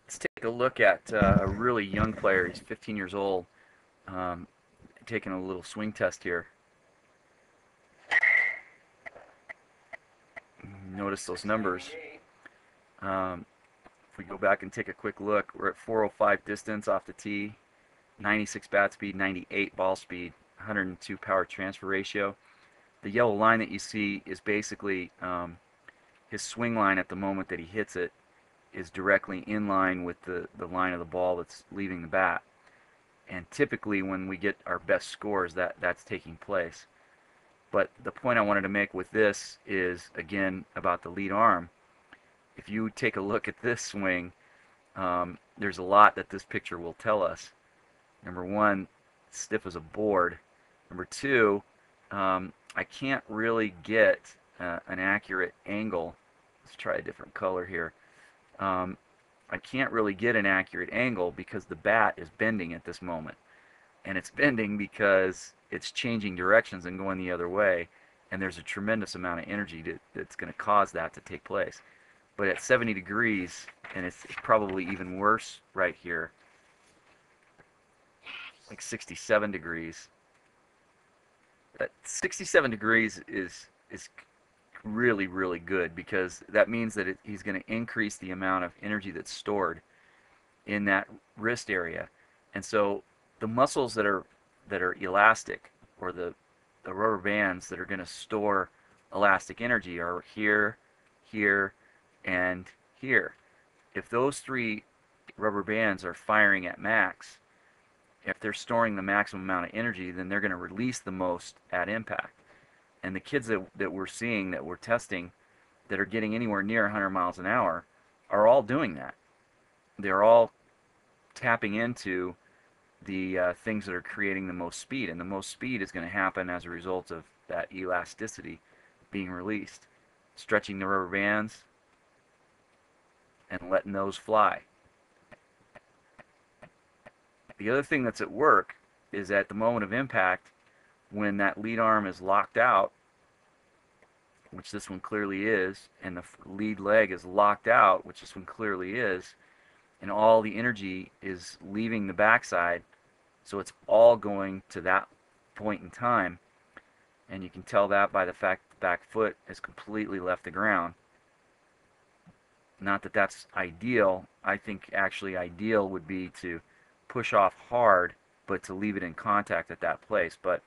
Let's take a look at a really young player. He's 15 years old, um, taking a little swing test here. Notice those numbers. Um, if we go back and take a quick look, we're at 405 distance off the tee, 96 bat speed, 98 ball speed, 102 power transfer ratio. The yellow line that you see is basically his swing line at the moment that he hits it is directly in line with the line of the ball that's leaving the bat. And typically when we get our best scores, that's taking place. But the point I wanted to make with this is, again, about the lead arm. If you take a look at this swing, there's a lot that this picture will tell us. Number one, stiff as a board. Number two, I can't really get an accurate angle. Let's try a different color here. I can't really get an accurate angle because the bat is bending at this moment. And it's bending because it's changing directions and going the other way. And there's a tremendous amount of energy that's going to cause that to take place. But at 70 degrees, and it's probably even worse right here, like 67 degrees. That 67 degrees is really, really good, because that means that he's going to increase the amount of energy that's stored in that wrist area. And so the muscles that are elastic, or the rubber bands that are going to store elastic energy, are here, here, and here. If those three rubber bands are firing at max, if they're storing the maximum amount of energy, then they're going to release the most at impact. And the kids that we're seeing, that we're testing, that are getting anywhere near 100 miles an hour, are all doing that. They're all tapping into the things that are creating the most speed. And the most speed is going to happen as a result of that elasticity being released. Stretching the rubber bands and letting those fly. The other thing that's at work is at the moment of impact, when that lead arm is locked out, which this one clearly is, and the lead leg is locked out, which this one clearly is, and all the energy is leaving the backside, so it's all going to that point in time. And you can tell that by the fact the back foot has completely left the ground. Not that that's ideal. I think actually ideal would be to push off hard, but to leave it in contact at that place. But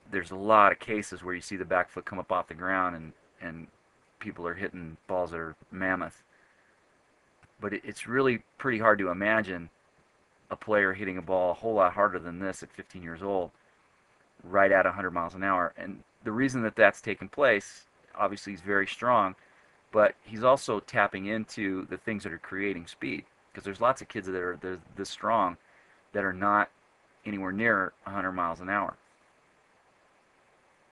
there's a lot of cases where you see the back foot come up off the ground, and people are hitting balls that are mammoth. But it's really pretty hard to imagine a player hitting a ball a whole lot harder than this at 15 years old, right at 100 miles an hour. And the reason that that's taken place, obviously he's very strong, but he's also tapping into the things that are creating speed. Because there's lots of kids that are this strong that are not anywhere near 100 miles an hour.